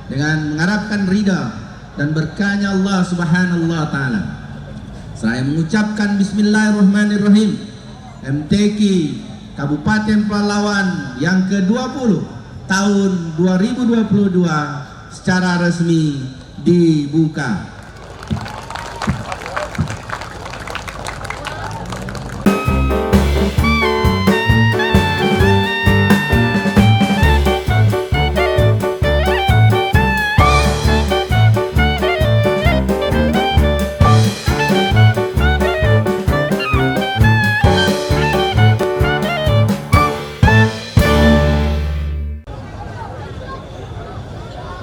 dengan mengharapkan ridha dan berkahnya Allah Subhanahu wa taala. Saya mengucapkan bismillahirrahmanirrahim. MTQ Kabupaten Pelalawan yang ke-20 tahun 2022 secara resmi dibuka.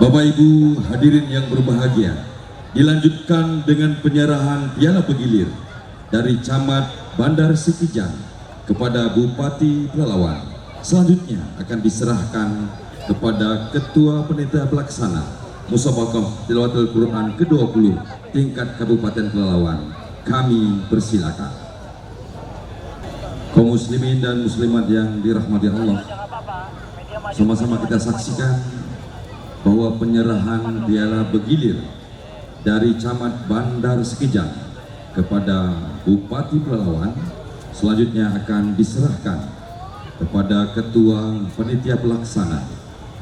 Bapak Ibu hadirin yang berbahagia, dilanjutkan dengan penyerahan piala pegilir dari Camat Bandar Sikijang kepada Bupati Pelalawan. Selanjutnya akan diserahkan kepada Ketua Panitia Pelaksana Musabaqah Tilawatul Quran ke-20 tingkat Kabupaten Pelalawan. Kami persilakan. Kaum muslimin dan muslimat yang dirahmati Allah, sama-sama kita saksikan bahwa penyerahan piala begilir dari Camat Bandar Sikijang kepada Bupati Pelalawan selanjutnya akan diserahkan kepada Ketua Panitia Pelaksana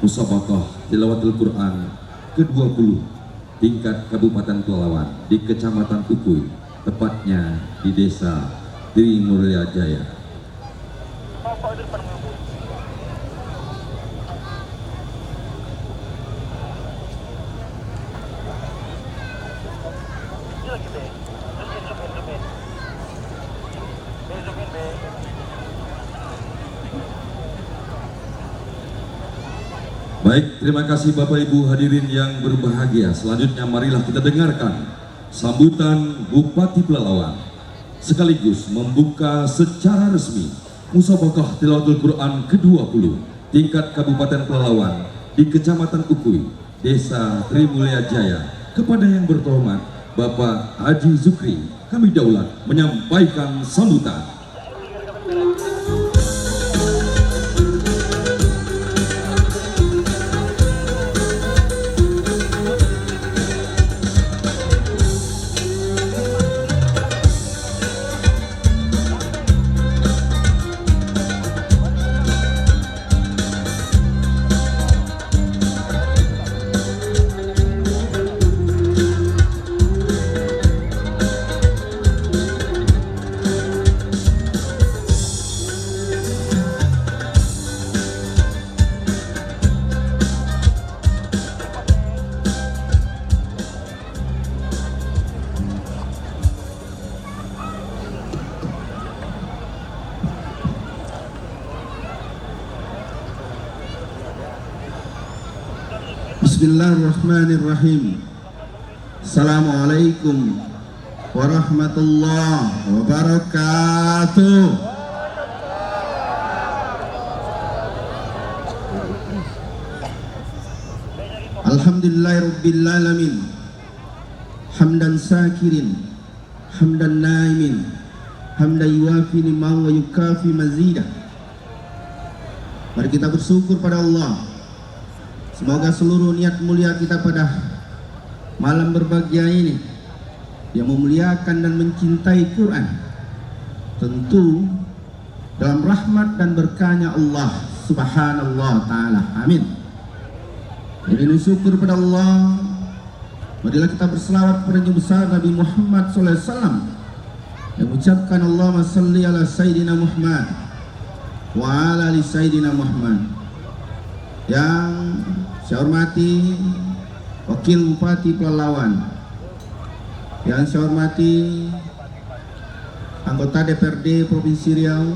Musabaqah Tilawatul Quran ke-20 tingkat Kabupaten Pelalawan di Kecamatan Ukui, tepatnya di Desa Trimulya Jaya. Baik, terima kasih Bapak Ibu hadirin yang berbahagia. Selanjutnya marilah kita dengarkan sambutan Bupati Pelalawan sekaligus membuka secara resmi Musabaqah Tilawatul Quran ke-20 tingkat Kabupaten Pelalawan di Kecamatan Ukui, Desa Trimulya Jaya. Kepada yang berhormat Bapak Haji Zukri, kami daulat menyampaikan sambutan. Bismillahirrahmanirrahim. Assalamualaikum warahmatullahi wabarakatuh. Alhamdulillahirabbil alamin. Hamdan sakirin, hamdan naimin, hamdan yuwafi ni'mahu wa yukafi mazidah. Mari kita bersyukur pada Allah. Semoga seluruh niat mulia kita pada malam berbahagia ini yang memuliakan dan mencintai Quran, tentu dalam rahmat dan berkahnya Allah Subhanahu wa taala. Amin. Jadi syukur pada Allah. Marilah kita berselawat kepada Nabi besar Nabi Muhammad SAW yang mengucapkan Allahumma salli ala Sayyidina Muhammad wa ala ali Sayyidina Muhammad. Yang saya hormati Wakil Bupati Pelalawan, yang saya hormati anggota DPRD Provinsi Riau,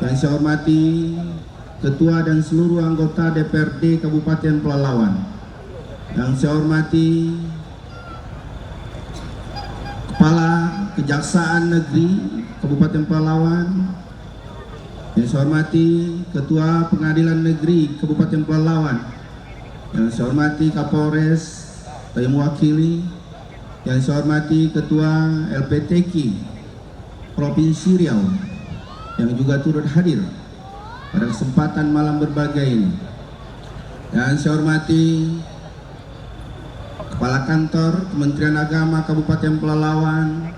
yang saya hormati Ketua dan seluruh anggota DPRD Kabupaten Pelalawan, yang saya hormati Kepala Kejaksaan Negeri Kabupaten Pelalawan, yang saya hormati Ketua Pengadilan Negeri Kabupaten Pelalawan, yang saya hormati Kapolres yang mewakili, yang saya hormati Ketua LPTQ Provinsi Riau yang juga turut hadir pada kesempatan malam berbahagia ini. Yang saya hormati Kepala Kantor Kementerian Agama Kabupaten Pelalawan,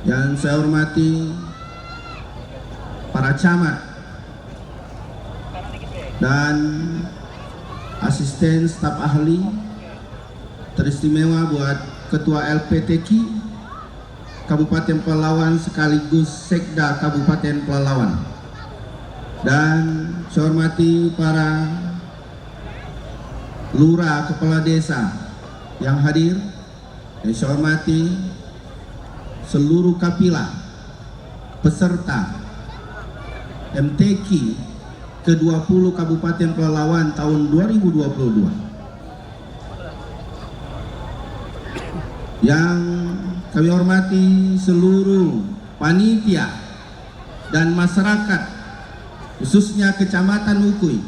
yang saya hormati para camat dan asisten staf ahli, teristimewa buat Ketua LPTQ Kabupaten Pelalawan sekaligus Sekda Kabupaten Pelalawan, dan saya hormati para lurah kepala desa yang hadir, dan saya hormati seluruh kapilah peserta MTQ ke-20 Kabupaten Pelalawan tahun 2022 yang kami hormati seluruh panitia dan masyarakat, khususnya Kecamatan Ukui,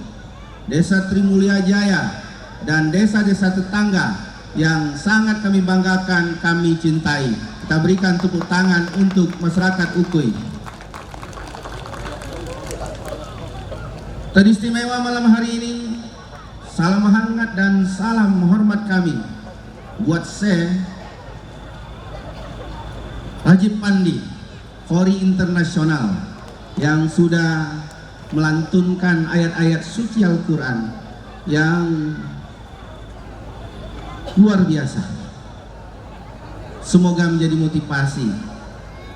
Desa Trimulya Jaya, dan desa-desa tetangga yang sangat kami banggakan, kami cintai. Kita berikan tepuk tangan untuk masyarakat Ukui. Teristimewa malam hari ini, salam hangat dan salam hormat kami buat saya Haji Pandi, Qori Internasional, yang sudah melantunkan ayat-ayat suci Al-Quran yang luar biasa. Semoga menjadi motivasi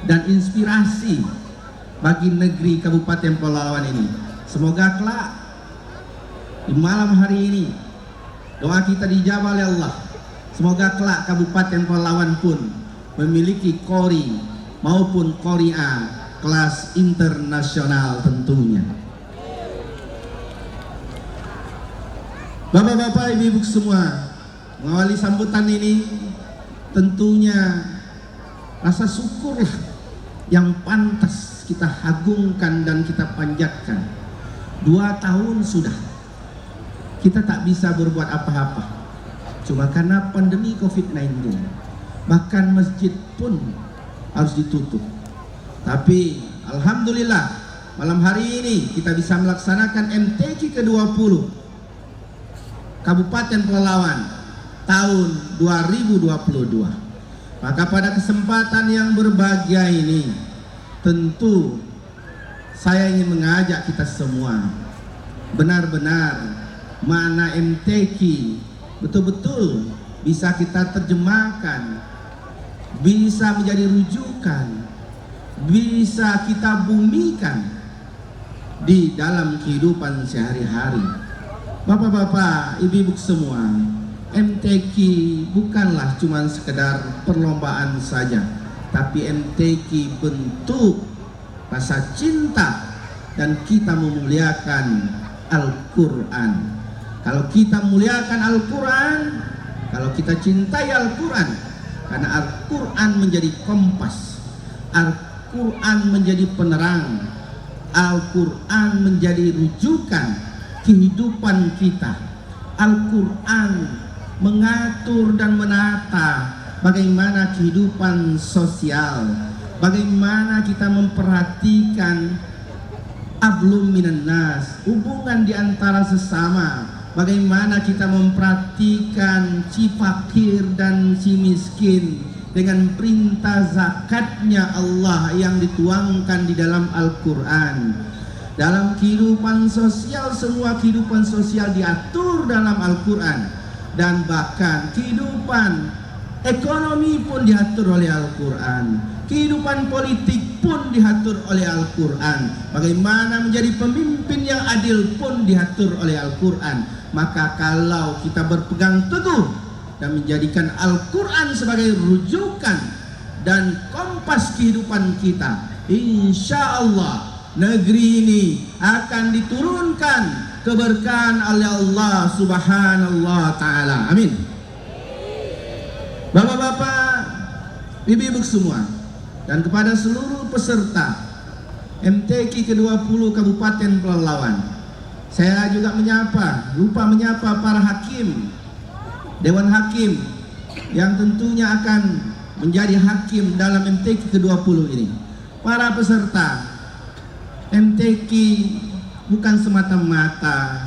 dan inspirasi bagi negeri Kabupaten Pelalawan ini. Semoga kelak di malam hari ini doa kita dijawab oleh Allah. Semoga kelak Kabupaten Pelalawan pun memiliki Qori maupun Qori'a kelas internasional tentunya. Bapak-bapak, ibu-ibu semua, mengawali sambutan ini tentunya rasa syukurlah yang pantas kita agungkan dan kita panjatkan. 2 tahun sudah kita tak bisa berbuat apa-apa, cuma karena pandemi COVID-19. Bahkan masjid pun harus ditutup. Tapi alhamdulillah malam hari ini kita bisa melaksanakan MTQ ke-20 Kabupaten Pelalawan tahun 2022. Maka pada kesempatan yang berbahagia ini, tentu saya ingin mengajak kita semua benar-benar makna MTQ betul-betul bisa kita terjemahkan, bisa menjadi rujukan, bisa kita bumikan di dalam kehidupan sehari-hari. Bapak-bapak, ibu-ibu semua, MTQ bukanlah cuma sekedar perlombaan saja, tapi MTQ bentuk rasa cinta dan kita memuliakan Al-Quran. Kalau kita memuliakan Al-Quran, kalau kita cintai Al-Quran, karena Al-Quran menjadi kompas, Al-Quran menjadi penerang, Al-Quran menjadi rujukan kehidupan kita. Al-Quran mengatur dan menata bagaimana kehidupan sosial, bagaimana kita memperhatikan ablum minan nas, hubungan di antara sesama, bagaimana kita memperhatikan si fakir dan si miskin dengan perintah zakatnya Allah yang dituangkan di dalam Al-Quran. Dalam kehidupan sosial, semua kehidupan sosial diatur dalam Al-Quran, dan bahkan kehidupan ekonomi pun diatur oleh Al-Quran, kehidupan politik pun diatur oleh Al-Quran, bagaimana menjadi pemimpin yang adil pun diatur oleh Al-Quran. Maka kalau kita berpegang teguh dan menjadikan Al-Quran sebagai rujukan dan kompas kehidupan kita, insya Allah negeri ini akan diturunkan keberkahan oleh Allah Subhanallah Ta'ala. Amin. Bapak-bapak, ibu-ibu semua, dan kepada seluruh peserta MTQ ke-20 Kabupaten Pelalawan, saya juga lupa menyapa para hakim, Dewan Hakim yang tentunya akan menjadi hakim dalam MTQ ke-20 ini. Para peserta MTQ bukan semata-mata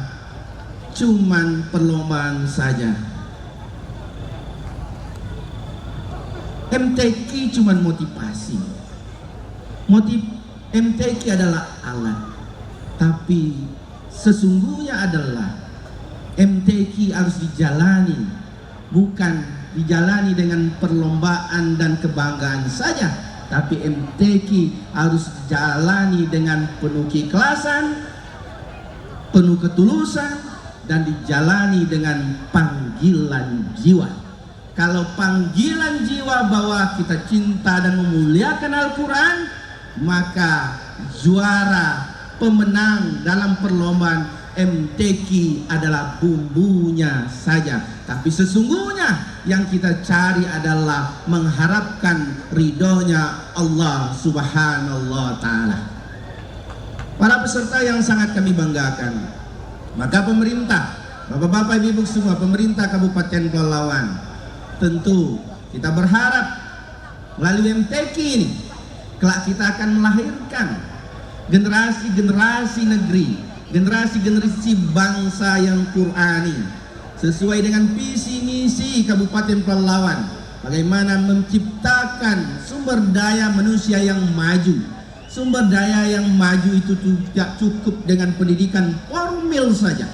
cuman perlombaan saja. MTQ cuman motivasi. MTQ adalah alat, tapi sesungguhnya adalah MTQ harus dijalani, bukan dijalani dengan perlombaan dan kebanggaan saja, tapi MTQ harus dijalani dengan penuh keikhlasan, penuh ketulusan, dan dijalani dengan panggilan jiwa. Kalau panggilan jiwa bahwa kita cinta dan memuliakan Al-Quran, maka juara pemenang dalam perlombaan MTQ adalah bumbunya saja. Tapi sesungguhnya yang kita cari adalah mengharapkan ridhonya Allah Subhanahu wa Ta'ala. Para peserta yang sangat kami banggakan, maka pemerintah, bapak-bapak, ibu-ibu semua, pemerintah Kabupaten Pelalawan, tentu kita berharap melalui MTQ ini kelak kita akan melahirkan generasi-generasi negeri, generasi-generasi bangsa yang Qurani, sesuai dengan visi misi Kabupaten Pelalawan, bagaimana menciptakan sumber daya manusia yang maju. Sumber daya yang maju itu tidak cukup dengan pendidikan formil saja,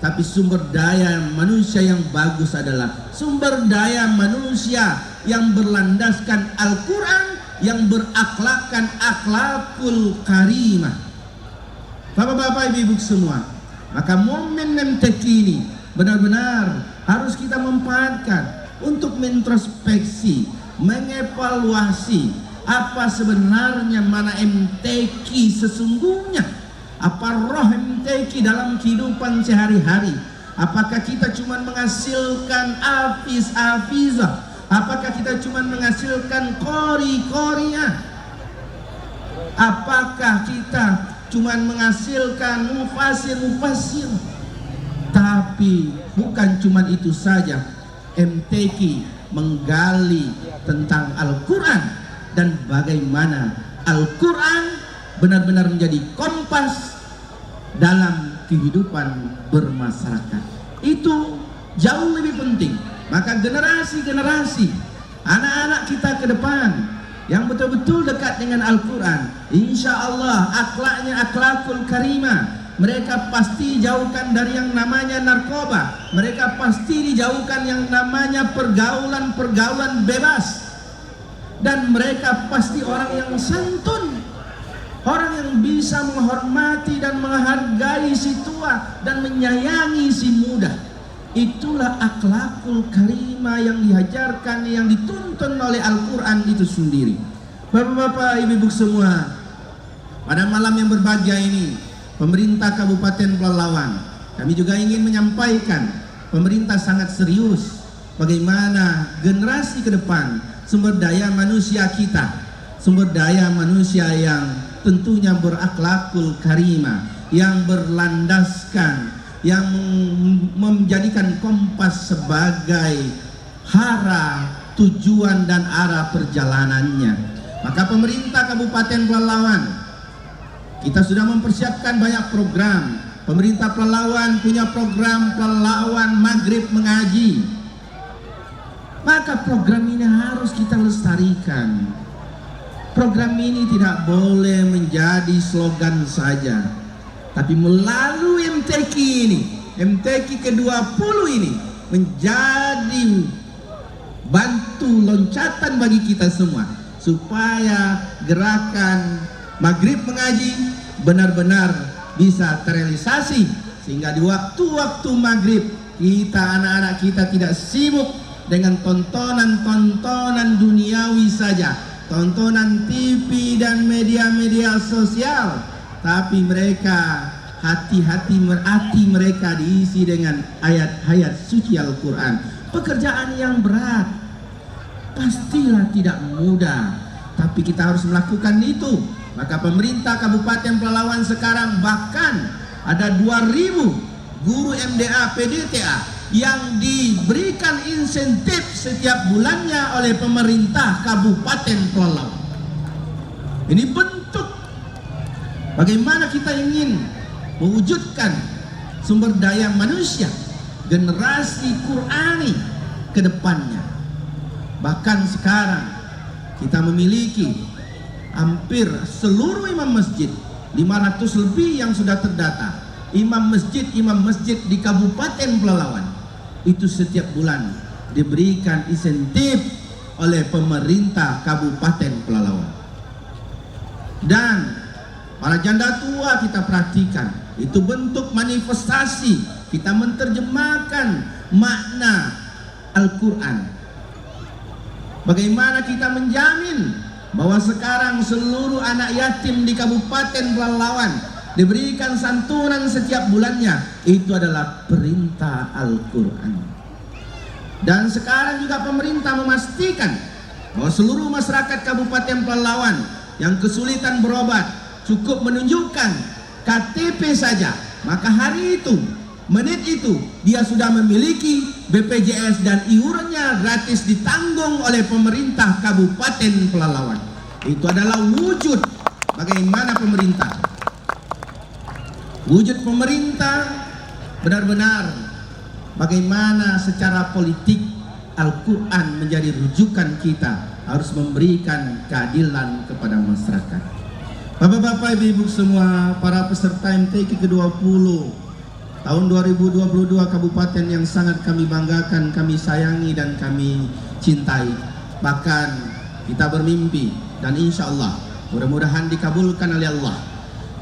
tapi sumber daya manusia yang bagus adalah sumber daya manusia yang berlandaskan Al-Quran, yang berakhlakkan akhlakul karimah. Bapak-bapak, ibu-ibu semua, maka momen MTQ ini benar-benar harus kita manfaatkan untuk mengintrospeksi, mengevaluasi apa sebenarnya mana MTQ sesungguhnya, apa roh MTQ dalam kehidupan sehari-hari. Apakah kita cuma menghasilkan hafiz-hafizah, apakah kita cuma menghasilkan qori-qoriah, apakah kita cuma menghasilkan mufasir-mufasir. Tapi bukan cuma itu saja, MTQ menggali tentang Al-Quran dan bagaimana Al-Quran benar-benar menjadi kompas dalam kehidupan bermasyarakat. Itu jauh lebih penting. Maka generasi-generasi anak-anak kita ke depan yang betul-betul dekat dengan Al-Quran, insya Allah akhlaknya akhlakul karimah. Mereka pasti dijauhkan dari yang namanya narkoba. Mereka pasti dijauhkan yang namanya pergaulan-pergaulan bebas. Dan mereka pasti orang yang santun, orang yang bisa menghormati dan menghargai si tua dan menyayangi si muda. Itulah akhlakul karimah yang diajarkan, yang dituntun oleh Al-Quran itu sendiri. Bapak-bapak, ibu-ibu semua, pada malam yang berbahagia ini, pemerintah Kabupaten Pelalawan, kami juga ingin menyampaikan, pemerintah sangat serius bagaimana generasi ke depan, sumber daya manusia kita, sumber daya manusia yang tentunya berakhlakul karimah, yang berlandaskan, yang menjadikan kompas sebagai hara, tujuan dan arah perjalanannya. Maka pemerintah Kabupaten Pelalawan, kita sudah mempersiapkan banyak program. Pemerintah Pelalawan punya program Pelalawan Maghrib Mengaji. Maka program ini harus kita lestarikan. Program ini tidak boleh menjadi slogan saja, tapi melalui MTQ ini, MTQ ke-20 ini menjadi bantu loncatan bagi kita semua, supaya gerakan Maghrib Mengaji benar-benar bisa terrealisasi, sehingga di waktu-waktu maghrib kita, anak-anak kita tidak sibuk dengan tontonan-tontonan duniawi saja, tontonan TV dan media-media sosial, tapi mereka hati mereka diisi dengan ayat-ayat suci Al-Quran. Pekerjaan yang berat, pastilah tidak mudah, tapi kita harus melakukan itu. Maka pemerintah Kabupaten Pelalawan sekarang bahkan ada 2.000 guru MDA PDTA yang diberikan insentif setiap bulannya oleh pemerintah Kabupaten Pelalawan. Ini bentuk bagaimana kita ingin mewujudkan sumber daya manusia, generasi Qurani ke depannya. Bahkan sekarang kita memiliki hampir seluruh imam masjid, 500 lebih yang sudah terdata. Imam masjid di Kabupaten Pelalawan itu setiap bulan diberikan insentif oleh pemerintah Kabupaten Pelalawan. Dan para janda tua kita perhatikan, itu bentuk manifestasi kita menerjemahkan makna Al-Quran. Bagaimana kita menjamin bahwa sekarang seluruh anak yatim di Kabupaten Pelalawan diberikan santunan setiap bulannya? Itu adalah perintah Al-Quran. Dan sekarang juga pemerintah memastikan bahwa seluruh masyarakat Kabupaten Pelalawan yang kesulitan berobat cukup menunjukkan KTP saja, maka hari itu, menit itu, dia sudah memiliki BPJS dan iurannya gratis ditanggung oleh pemerintah Kabupaten Pelalawan. Itu adalah wujud bagaimana pemerintah. Wujud pemerintah benar-benar bagaimana secara politik Al-Quran menjadi rujukan kita harus memberikan keadilan kepada masyarakat. Bapak-bapak, ibu-ibu semua, para peserta MTQ ke-20 tahun 2022 kabupaten yang sangat kami banggakan, kami sayangi dan kami cintai. Bahkan kita bermimpi dan insya Allah mudah-mudahan dikabulkan oleh Allah,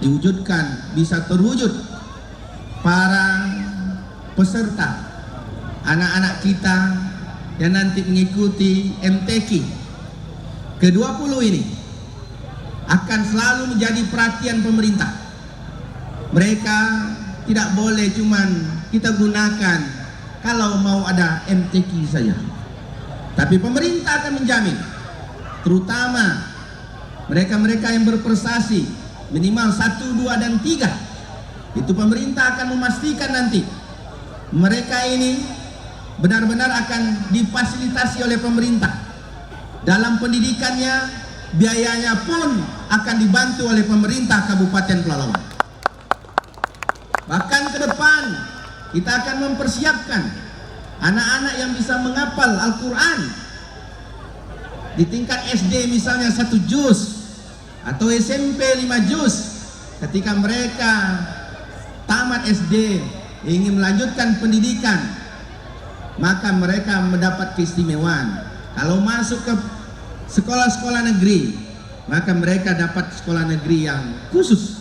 diwujudkan, bisa terwujud para peserta, anak-anak kita yang nanti mengikuti MTQ ke-20 ini akan selalu menjadi perhatian pemerintah. Mereka tidak boleh cuman kita gunakan kalau mau ada MTQ saja, tapi pemerintah akan menjamin, terutama mereka-mereka yang berprestasi minimal 1, 2, dan 3. Itu pemerintah akan memastikan nanti mereka ini benar-benar akan difasilitasi oleh pemerintah dalam pendidikannya. Biayanya pun akan dibantu oleh pemerintah Kabupaten Pelalawan. Bahkan ke depan kita akan mempersiapkan anak-anak yang bisa menghafal Al-Quran di tingkat SD misalnya 1 juz atau SMP 5 juz. Ketika mereka tamat SD ingin melanjutkan pendidikan, maka mereka mendapat keistimewaan. Kalau masuk ke sekolah-sekolah negeri, maka mereka dapat sekolah negeri yang khusus.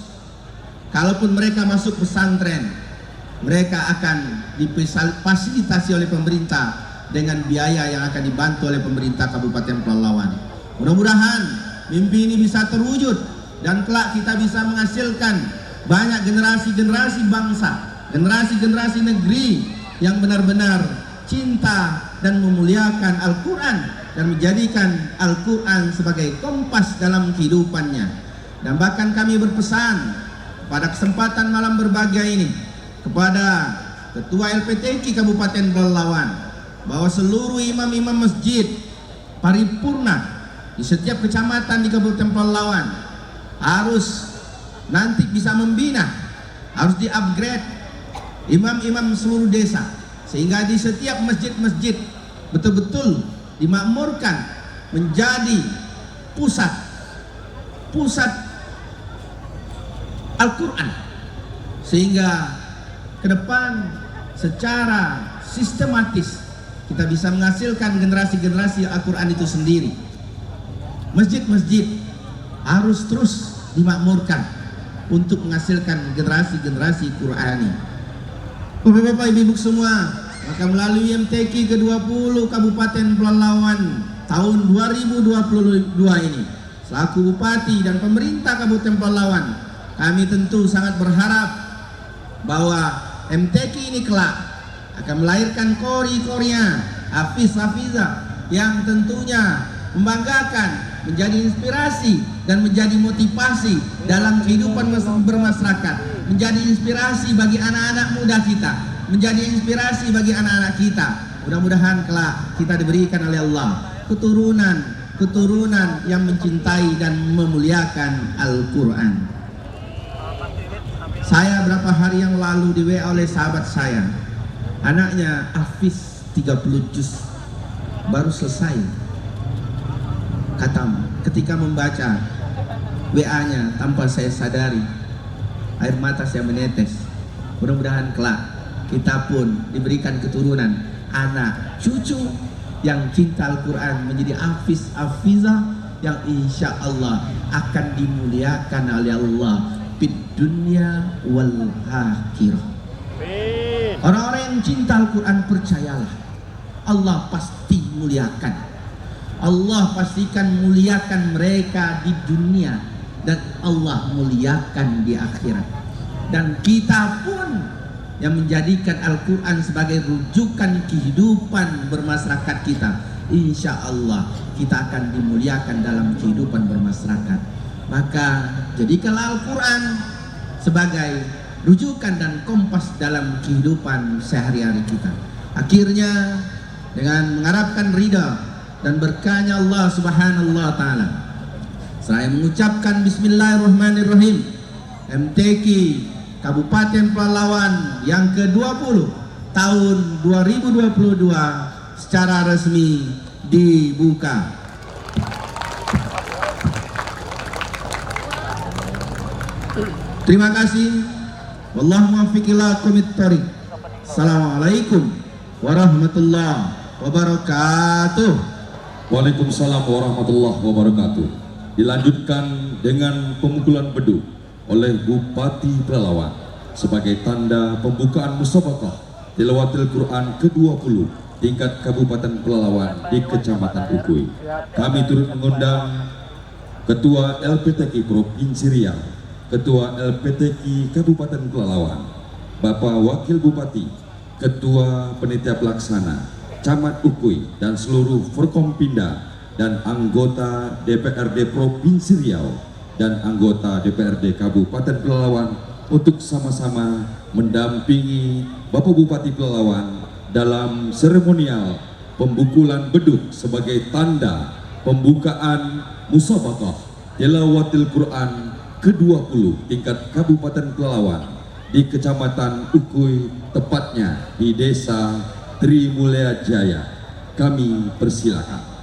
Kalaupun mereka masuk pesantren, mereka akan difasilitasi oleh pemerintah dengan biaya yang akan dibantu oleh pemerintah Kabupaten Pelalawan. Mudah-mudahan mimpi ini bisa terwujud dan kelak kita bisa menghasilkan banyak generasi-generasi bangsa, generasi-generasi negeri yang benar-benar cinta dan memuliakan Al-Quran dan menjadikan Al-Quran sebagai kompas dalam kehidupannya. Dan bahkan kami berpesan pada kesempatan malam berbahagia ini kepada Ketua LPTQ Kabupaten Pelalawan bahwa seluruh imam-imam masjid paripurna di setiap kecamatan di Kabupaten Pelalawan harus nanti bisa membina, harus di-upgrade imam-imam seluruh desa, sehingga di setiap masjid-masjid betul-betul dimakmurkan menjadi pusat Al-Quran, sehingga ke depan secara sistematis kita bisa menghasilkan generasi-generasi Al-Quran itu sendiri. Masjid-masjid harus terus dimakmurkan untuk menghasilkan generasi-generasi Qurani. Bapak-bapak, ibu-ibu semua, maka melalui MTQ ke-20 Kabupaten Pelalawan tahun 2022 ini, selaku Bupati dan pemerintah Kabupaten Pelalawan, kami tentu sangat berharap bahwa MTQ ini kelak akan melahirkan kori-korinya, hafiz-hafizah yang tentunya membanggakan, menjadi inspirasi dan menjadi motivasi dalam kehidupan bermasyarakat, menjadi inspirasi bagi anak-anak muda kita, menjadi inspirasi bagi anak-anak kita. Mudah-mudahan kelak kita diberikan oleh Allah keturunan yang mencintai dan memuliakan Al-Quran. Saya berapa hari yang lalu di WA oleh sahabat saya, anaknya Hafiz 30 juz baru selesai khatam. Ketika membaca WA-nya tanpa saya sadari, air mata saya menetes. Mudah-mudahan kelak kita pun diberikan keturunan anak cucu yang cinta Al-Quran, menjadi hafiz hafizah yang insya Allah akan dimuliakan oleh Allah di dunia wal akhirah. Orang-orang yang cinta Al-Quran, percayalah, Allah pasti muliakan. Allah pastikan muliakan mereka di dunia, dan Allah muliakan di akhirat. Dan kita pun yang menjadikan Al-Quran sebagai rujukan kehidupan bermasyarakat kita, insya Allah kita akan dimuliakan dalam kehidupan bermasyarakat. Maka jadikanlah Al-Quran sebagai rujukan dan kompas dalam kehidupan sehari-hari kita. Akhirnya dengan mengharapkan ridha dan berkahnya Allah Subhanahu wa taala, saya mengucapkan bismillahirrahmanirrahim, MTQ Kabupaten Pelalawan yang ke-20 tahun 2022 secara resmi dibuka. Terima kasih. Wallahu muwaffiq ila aqwamit thoriq. Assalamualaikum warahmatullahi wabarakatuh. Waalaikumsalam warahmatullahi wabarakatuh. Dilanjutkan dengan pemukulan beduk oleh Bupati Pelalawan sebagai tanda pembukaan musabaqah tilawatil Quran ke-20 tingkat Kabupaten Pelalawan di Kecamatan Ukui. Kami turut mengundang Ketua LPTQ Provinsi Riau, Ketua LPTQ Kabupaten Pelalawan, Bapak Wakil Bupati, Ketua Panitia Pelaksana, Camat Ukui, dan seluruh Forkompinda dan anggota DPRD Provinsi Riau dan anggota DPRD Kabupaten Pelalawan untuk sama-sama mendampingi Bapak Bupati Pelalawan dalam seremonial pembukulan beduk sebagai tanda pembukaan musabaqah tilawatil Quran ke-20 tingkat Kabupaten Pelalawan di Kecamatan Ukui, tepatnya di Desa Trimulya Jaya. Kami persilakan.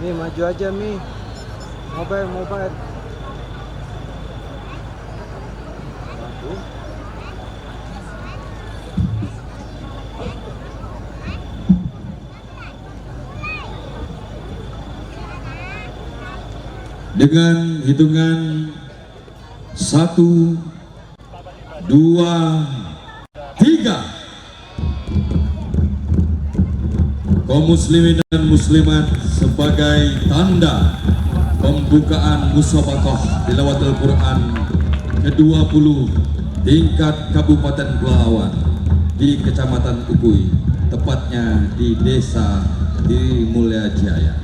Mi, maju aja Mi. Mobile. Dengan hitungan 1, 2, 3, kaum muslimin dan muslimat sebagai tanda pembukaan musabaqah tilawatul Quran ke-20 tingkat Kabupaten Pelalawan di Kecamatan Ukui, tepatnya di Desa Trimulya Jaya.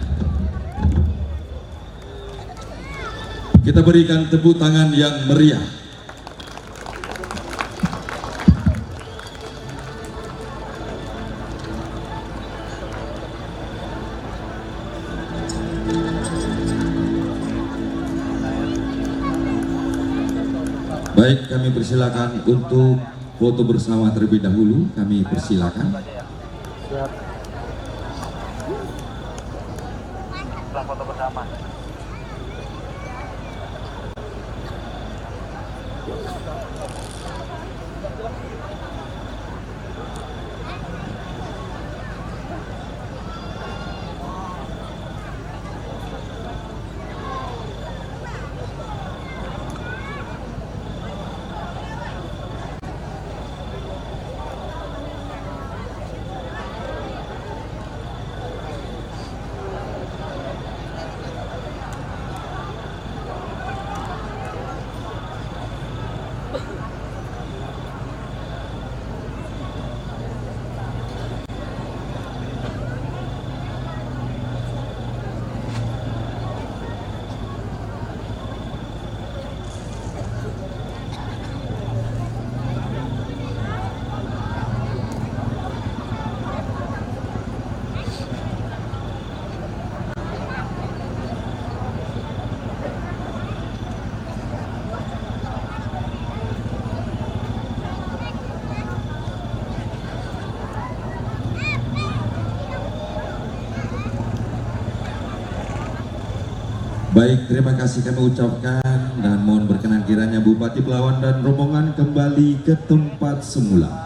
Kita berikan tepuk tangan yang meriah. Baik, kami persilakan untuk foto bersama terlebih dahulu. Kami persilakan. Siap. Foto bersama. Baik, terima kasih kami ucapkan dan mohon berkenan kiranya Bupati Pelawan dan rombongan kembali ke tempat semula.